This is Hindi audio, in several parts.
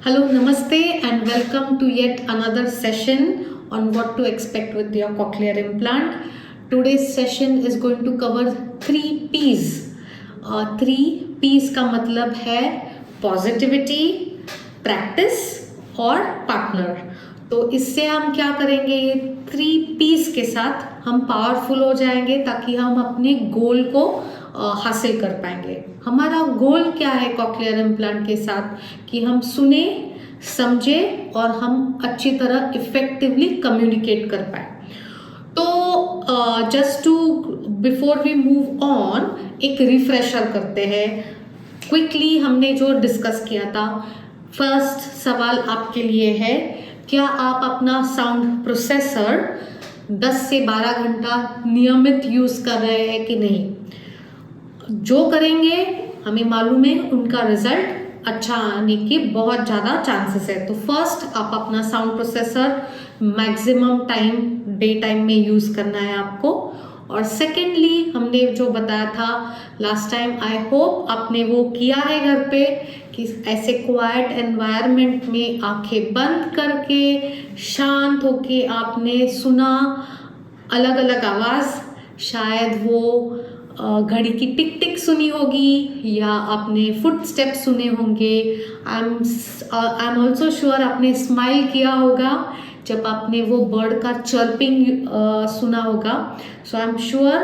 Hello, Namaste, and welcome to yet another session on what to expect with your cochlear implant. Today's session is going to cover 3 P's. 3 P's का मतलब है पॉजिटिविटी, प्रैक्टिस और पार्टनर. तो इससे हम क्या करेंगे, ये 3 P's के साथ हम पावरफुल हो जाएंगे ताकि हम अपने गोल को हासिल कर पाएंगे. हमारा गोल क्या है कॉक्लियर इम्प्लांट के साथ, कि हम सुने, समझे और हम अच्छी तरह इफेक्टिवली कम्युनिकेट कर पाए. तो just to before we move on एक रिफ्रेशर करते हैं. क्विकली हमने जो डिस्कस किया था, फर्स्ट सवाल आपके लिए है, क्या आप अपना साउंड प्रोसेसर 10 से 12 घंटा नियमित यूज़ कर रहे हैं कि नहीं. जो करेंगे हमें मालूम है उनका रिजल्ट अच्छा आने की बहुत ज़्यादा चांसेस है. तो फर्स्ट आप अपना sound processor maximum time day time में यूज़ करना है आपको. और सेकेंडली हमने जो बताया था लास्ट टाइम, आई होप आपने वो किया है घर पे, कि ऐसे क्वाइट एनवायरनमेंट में आंखें बंद करके शांत होके आपने सुना अलग अलग आवाज़. शायद वो घड़ी की टिक टिक सुनी होगी या आपने फुट स्टेप सुने होंगे. आई एम ऑल्सो श्योर आपने स्माइल किया होगा जब आपने वो बर्ड का चर्पिंग सुना होगा. सो आई एम श्योर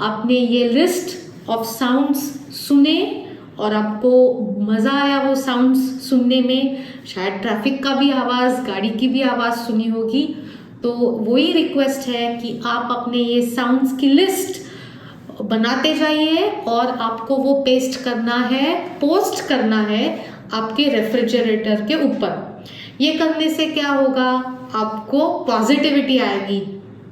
आपने ये लिस्ट ऑफ साउंड्स सुने और आपको मज़ा आया वो साउंड्स सुनने में. शायद ट्रैफिक का भी आवाज़, गाड़ी की भी आवाज़ सुनी होगी. तो वही रिक्वेस्ट है कि आप अपने ये साउंड्स की लिस्ट बनाते जाइए और आपको वो पोस्ट करना है आपके रेफ्रिजरेटर के ऊपर. ये करने से क्या होगा, आपको पॉजिटिविटी आएगी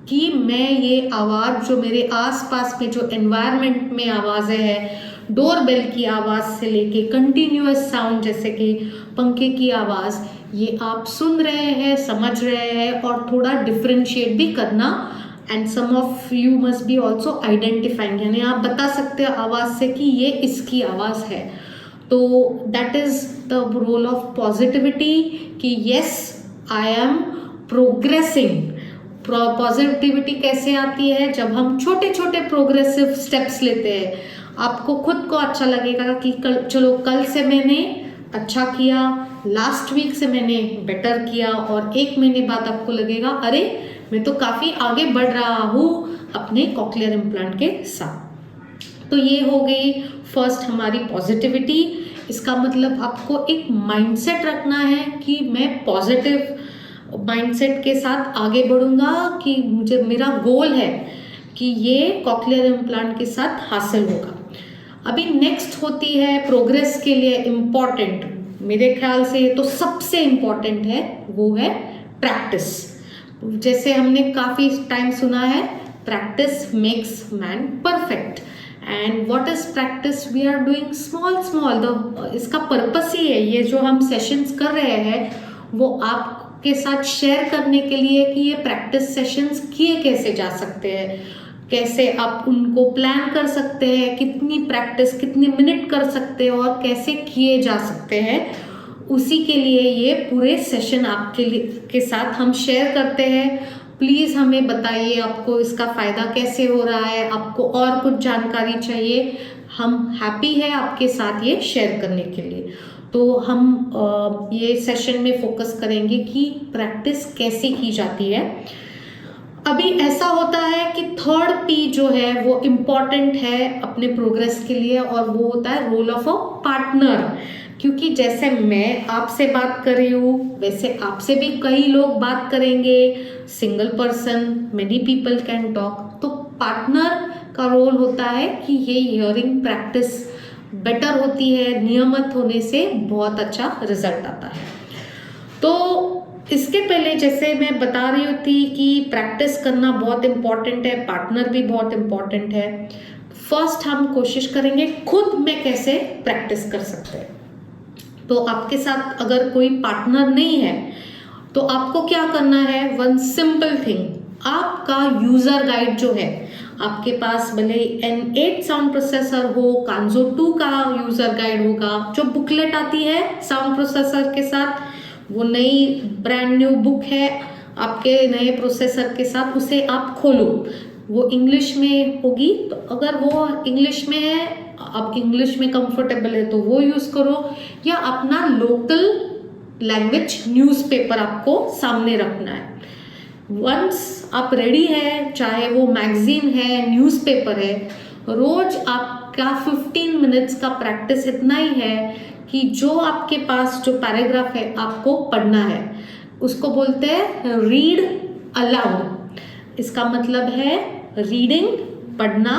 कि मैं ये आवाज़ जो मेरे आसपास में जो एनवायरनमेंट में आवाज़ें हैं, डोरबेल की आवाज़ से लेके कंटिन्यूअस साउंड जैसे कि पंखे की आवाज़, ये आप सुन रहे हैं, समझ रहे हैं और थोड़ा डिफ्रेंशिएट भी करना. And some of you must be also identifying, यानी आप बता सकते हो आवाज़ से कि ये इसकी आवाज़ है. तो that is the role of positivity, कि yes I am progressing. Positivity कैसे आती है, जब हम छोटे छोटे प्रोग्रेसिव स्टेप्स लेते हैं. आपको खुद को अच्छा लगेगा कि कल से मैंने अच्छा किया, लास्ट वीक से मैंने बेटर किया, और 1 महीने बाद आपको लगेगा अरे मैं तो काफ़ी आगे बढ़ रहा हूँ अपने कॉक्लियर इम्प्लांट के साथ. तो ये हो गई फर्स्ट हमारी पॉजिटिविटी. इसका मतलब आपको एक माइंडसेट रखना है कि मैं पॉजिटिव माइंडसेट के साथ आगे बढ़ूँगा, कि मुझे मेरा गोल है कि ये कॉक्लियर इम्प्लांट के साथ हासिल होगा. अभी नेक्स्ट होती है प्रोग्रेस के लिए इम्पॉर्टेंट, मेरे ख्याल से ये तो सबसे इम्पॉर्टेंट है, वो है प्रैक्टिस. जैसे हमने काफ़ी टाइम सुना है, practice makes man perfect. And what is practice, we are doing small. इसका पर्पस ही है, ये जो हम सेशंस कर रहे हैं वो आपके साथ शेयर करने के लिए कि ये प्रैक्टिस सेशंस किए कैसे जा सकते हैं, कैसे आप उनको प्लान कर सकते हैं, कितनी प्रैक्टिस कितने मिनट कर सकते हैं और कैसे किए जा सकते हैं. उसी के लिए ये पूरे सेशन आपके के साथ हम शेयर करते हैं. प्लीज़ हमें बताइए आपको इसका फ़ायदा कैसे हो रहा है, आपको और कुछ जानकारी चाहिए, हम हैप्पी है आपके साथ ये शेयर करने के लिए. तो हम ये सेशन में फोकस करेंगे कि प्रैक्टिस कैसे की जाती है. अभी ऐसा होता है कि 3rd P जो है वो इम्पॉर्टेंट है अपने प्रोग्रेस के लिए, और वो होता है रोल ऑफ अ पार्टनर. क्योंकि जैसे मैं आपसे बात कर रही हूँ वैसे आपसे भी कई लोग बात करेंगे. Single person, many people can talk. तो पार्टनर का रोल होता है कि ये हियरिंग प्रैक्टिस बेटर होती है, नियमित होने से बहुत अच्छा रिजल्ट आता है. तो इसके पहले जैसे मैं बता रही थी कि प्रैक्टिस करना बहुत इम्पॉर्टेंट है, पार्टनर भी बहुत इम्पॉर्टेंट है. फर्स्ट हम कोशिश करेंगे खुद में कैसे प्रैक्टिस कर सकते हैं. तो आपके साथ अगर कोई पार्टनर नहीं है तो आपको क्या करना है, वन सिंपल थिंग, आपका यूज़र गाइड जो है आपके पास, भले N8 साउंड प्रोसेसर हो, कांजो 2 का यूज़र गाइड होगा, जो बुकलेट आती है साउंड प्रोसेसर के साथ, वो नई ब्रांड न्यू बुक है आपके नए प्रोसेसर के साथ, उसे आप खोलो, वो इंग्लिश में होगी, तो अगर वो इंग्लिश में है, आप इंग्लिश में कंफर्टेबल है तो वो यूज़ करो, या अपना लोकल लैंग्वेज न्यूज़पेपर आपको सामने रखना है। वंस आप रेडी है, चाहे वो मैगजीन है, न्यूज़पेपर है, रोज आपका 15 मिनट्स का प्रैक्टिस इतना ही है कि जो आपके पास जो पैराग्राफ है आपको पढ़ना है, उसको बोलते हैं रीड अलाउड। इसका मतलब है रीडिंग, पढ़ना,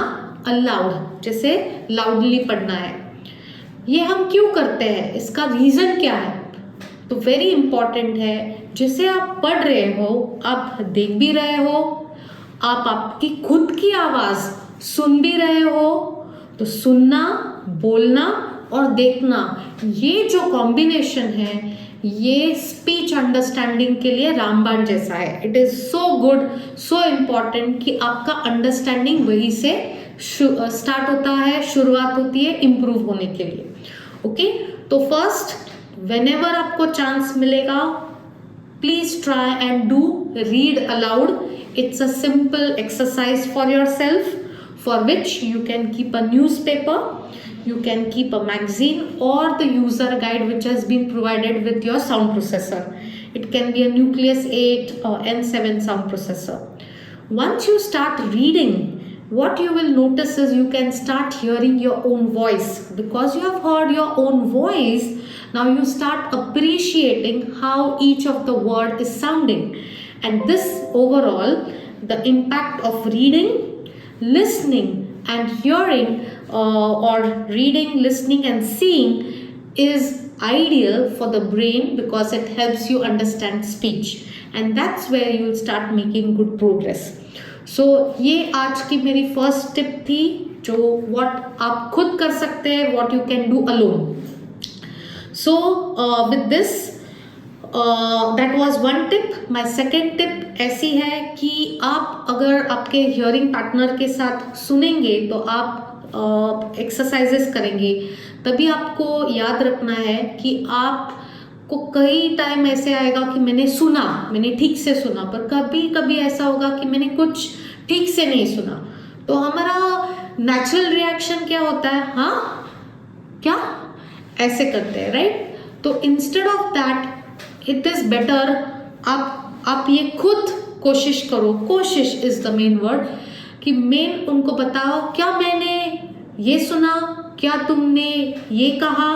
अलाउड जैसे लाउडली पढ़ना है। ये हम क्यों करते हैं, इसका रीज़न क्या है? तो वेरी इंपॉर्टेंट है, जैसे आप पढ़ रहे हो, आप देख भी रहे हो, आप आपकी खुद की आवाज़ सुन भी रहे हो, तो सुनना, बोलना और देखना, ये जो कॉम्बिनेशन है, ये स्पीच अंडरस्टैंडिंग के लिए रामबाण जैसा है। It is so good, so important कि आपका अंडरस्टैंडिंग वहीं से स्टार्ट होता है, शुरुआत होती है इम्प्रूव होने के लिए। ओके, तो फर्स्ट व्हेनेवर आपको चांस मिलेगा, please try and do read aloud. It's a simple exercise for yourself, for which you can keep a newspaper, you can keep a magazine or the user guide which has been provided with your sound processor. It can be a Nucleus 8 or N7 sound processor. Once you start reading, what you will notice is you can start hearing your own voice. Because you have heard your own voice, now you start appreciating how each of the word is sounding. And this overall, the impact of reading, listening and hearing, or reading, listening and seeing is ideal for the brain because it helps you understand speech, and that's where you will start making good progress. So ये आज की मेरी फर्स्ट टिप थी, जो what आप खुद कर सकते हैं, what you can do alone. So with this that was one tip. My second tip ऐसी है कि आप अगर आपके हियरिंग पार्टनर के साथ सुनेंगे तो आप एक्सरसाइजेस करेंगे, तभी आपको याद रखना है कि आपको कई टाइम ऐसे आएगा कि मैंने सुना, मैंने ठीक से सुना, पर कभी कभी ऐसा होगा कि मैंने कुछ ठीक से नहीं सुना। तो हमारा नेचुरल रिएक्शन क्या होता है, हाँ क्या, ऐसे करते हैं, राइट? तो instead of that it is better आप ये खुद कोशिश करो, कोशिश इज़ द मेन वर्ड, कि मेन उनको बताओ क्या मैंने ये सुना, क्या तुमने ये कहा,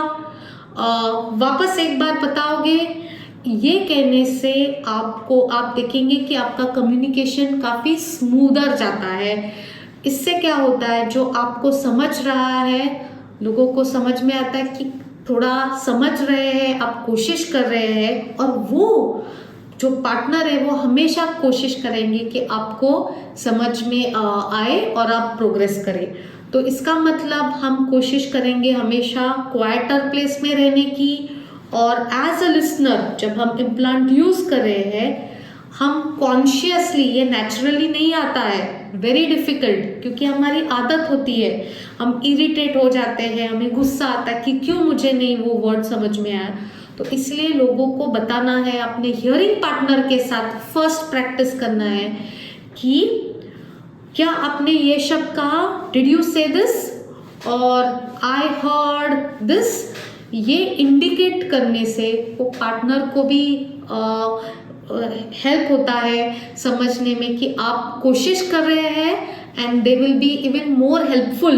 वापस एक बार बताओगे। ये कहने से आपको, आप देखेंगे कि आपका कम्युनिकेशन काफ़ी स्मूदर जाता है। इससे क्या होता है, जो आपको समझ रहा है, लोगों को समझ में आता है कि थोड़ा समझ रहे हैं, आप कोशिश कर रहे हैं, और वो जो पार्टनर है वो हमेशा कोशिश करेंगे कि आपको समझ में आए और आप प्रोग्रेस करें। तो इसका मतलब हम कोशिश करेंगे हमेशा क्वाइटर प्लेस में रहने की, और एज अ लिसनर जब हम इम्प्लांट यूज़ कर रहे हैं, हम कॉन्शियसली, ये नेचुरली नहीं आता है, वेरी डिफ़िकल्ट, क्योंकि हमारी आदत होती है, हम इरिटेट हो जाते हैं, हमें गुस्सा आता है कि क्यों मुझे नहीं वो वर्ड समझ में आया। तो इसलिए लोगों को बताना है, अपने हियरिंग पार्टनर के साथ फर्स्ट प्रैक्टिस करना है कि क्या आपने ये शब्द कहा, डिड यू से दिस, और आई हर्ड दिस। ये इंडिकेट करने से वो पार्टनर को भी हेल्प होता है समझने में कि आप कोशिश कर रहे हैं, and they will be even more helpful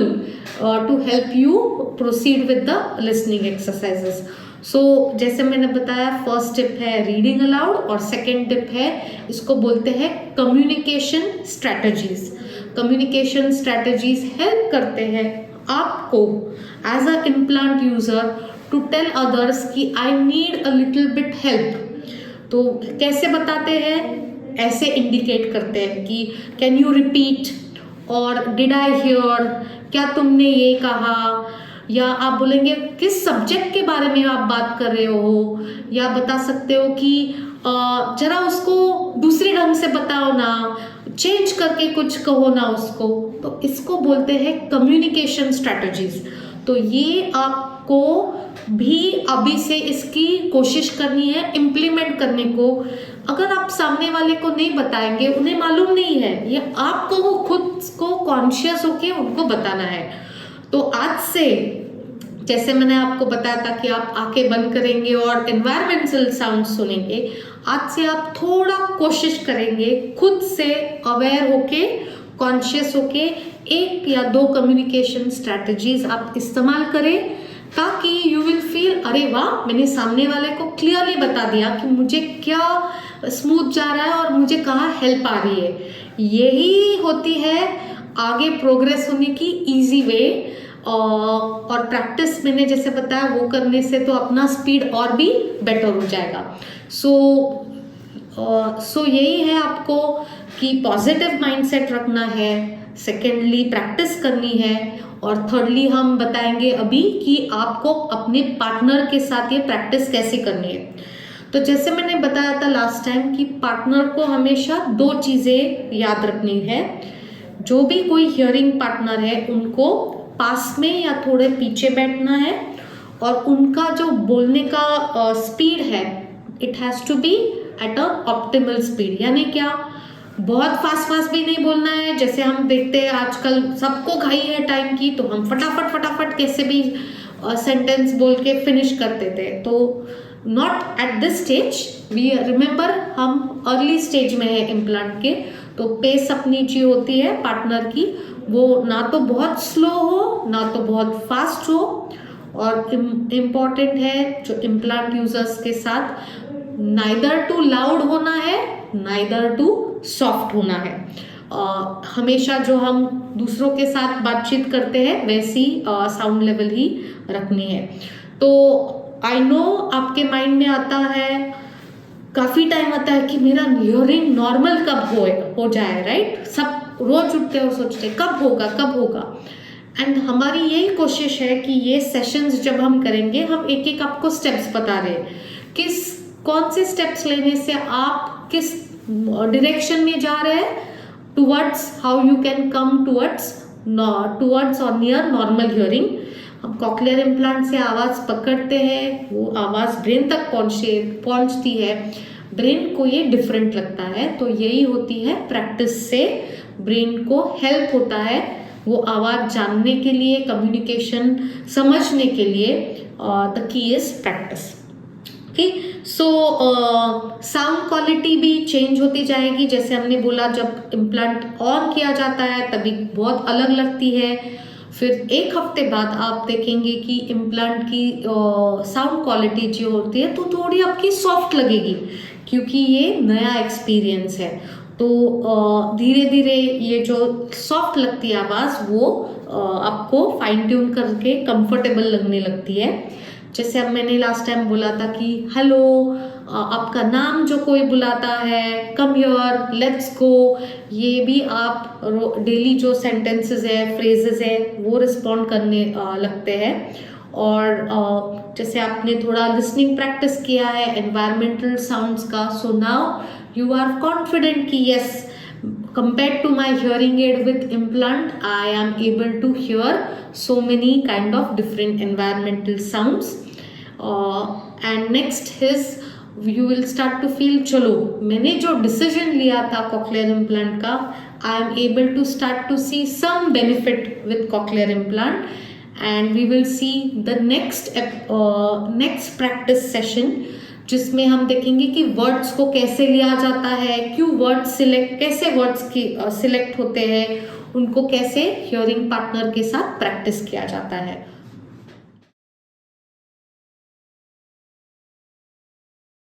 to help you proceed with the listening exercises. So जैसे मैंने बताया, फर्स्ट टिप है रीडिंग अलाउड, और सेकेंड टिप है, इसको बोलते हैं communication strategies. Communication strategies help करते हैं आपको as a implant user to tell others कि I need a little bit help. तो कैसे बताते हैं, ऐसे इंडिकेट करते हैं कि कैन यू रिपीट, और डिड आई हियर, क्या तुमने ये कहा, या आप बोलेंगे किस सब्जेक्ट के बारे में आप बात कर रहे हो, या बता सकते हो कि जरा उसको दूसरे ढंग से बताओ ना, चेंज करके कुछ कहो ना उसको। तो इसको बोलते हैं कम्युनिकेशन स्ट्रैटेजीज। तो ये आपको भी अभी से इसकी कोशिश करनी है इम्प्लीमेंट करने को। अगर आप सामने वाले को नहीं बताएंगे, उन्हें मालूम नहीं है, ये आपको वो खुद को कॉन्शियस होके उनको बताना है। तो आज से, जैसे मैंने आपको बताया था कि आप आंखें बंद करेंगे और एनवायरमेंटल साउंड सुनेंगे, आज से आप थोड़ा कोशिश करेंगे खुद से अवेयर होके, कॉन्शियस होके 1 या 2 कम्युनिकेशन स्ट्रैटेजीज आप इस्तेमाल करें, ताकि यू विल फील अरे वाह, मैंने सामने वाले को क्लियरली बता दिया कि मुझे क्या स्मूथ जा रहा है और मुझे कहाँ हेल्प आ रही है। यही होती है आगे प्रोग्रेस होने की इजी वे। और प्रैक्टिस मैंने जैसे बताया वो करने से तो अपना स्पीड और भी बेटर हो जाएगा। सो यही है आपको कि पॉजिटिव माइंडसेट रखना है, सेकेंडली प्रैक्टिस करनी है, और थर्डली हम बताएंगे अभी कि आपको अपने पार्टनर के साथ ये प्रैक्टिस कैसे करनी है। तो जैसे मैंने बताया था लास्ट टाइम कि पार्टनर को हमेशा 2 चीज़ें याद रखनी है। जो भी कोई हियरिंग पार्टनर है उनको पास में या थोड़े पीछे बैठना है, और उनका जो बोलने का स्पीड है, it has to be at a optimal speed. यानी क्या, बहुत फास्ट भी नहीं बोलना है। जैसे हम देखते हैं आजकल सबको घाई है टाइम की, तो हम फटाफट कैसे भी सेंटेंस बोल के फिनिश करते थे। तो not at this stage, we remember हम अर्ली स्टेज में है इम्प्लांट के, तो पेस अपनी जो होती है पार्टनर की, वो ना तो बहुत स्लो हो ना तो बहुत फास्ट हो। और इम्पॉर्टेंट है जो इम्प्लांट यूजर्स के साथ, नाइदर टू लाउड होना है नाइदर टू सॉफ्ट होना है। हमेशा जो हम दूसरों के साथ बातचीत करते हैं वैसी साउंड लेवल ही रखनी है। तो आई नो आपके माइंड में आता है, काफ़ी टाइम आता है कि मेरा हियरिंग नॉर्मल कब हो जाए, राइट। सब रोज उठते और सोचते कब होगा। एंड हमारी यही कोशिश है कि ये सेशंस जब हम करेंगे, हम एक एक आपको स्टेप्स बता रहे हैं, कौन से स्टेप्स लेने से आप किस डायरेक्शन में जा रहे हैं, towards how you can come towards और नियर नॉर्मल हियरिंग। हम कॉक्लियर इम्प्लांट से आवाज़ पकड़ते हैं, वो आवाज़ ब्रेन तक पहुंचती है, ब्रेन को ये डिफरेंट लगता है। तो यही होती है प्रैक्टिस से ब्रेन को हेल्प होता है वो आवाज़ जानने के लिए, कम्युनिकेशन समझने के लिए। The key is practice. ठीक, सो साउंड क्वालिटी भी चेंज होती जाएगी। जैसे हमने बोला, जब इम्प्लांट ऑन किया जाता है तभी बहुत अलग लगती है, फिर 1 हफ्ते बाद आप देखेंगे कि इम्प्लांट की साउंड क्वालिटी जो होती है तो थोड़ी आपकी सॉफ्ट लगेगी, क्योंकि ये नया एक्सपीरियंस है। तो धीरे धीरे ये जो सॉफ्ट लगती है आवाज़, वो आपको फाइन ट्यून करके कंफर्टेबल लगने लगती है। जैसे अब मैंने लास्ट टाइम बोला था कि हेलो, आपका नाम जो कोई बुलाता है, कम हियर, लेट्स गो, ये भी आप डेली जो सेंटेंसेस है, फ्रेजेस है, वो रिस्पॉन्ड करने लगते हैं। और जैसे आपने थोड़ा लिसनिंग प्रैक्टिस किया है एनवायरमेंटल साउंड्स का, so now you are confident कि yes, compared to my hearing aid with implant, I am able to hear so many kind of different environmental sounds. And next is you will start to feel, चलो मैंने जो decision लिया था cochlear implant का, I am able to start to see some benefit with cochlear implant. And we will see the next practice session, जिसमें हम देखेंगे कि वर्ड्स को कैसे लिया जाता है, कैसे वर्ड्स की सिलेक्ट होते हैं, उनको कैसे हियरिंग पार्टनर के साथ प्रैक्टिस किया जाता है।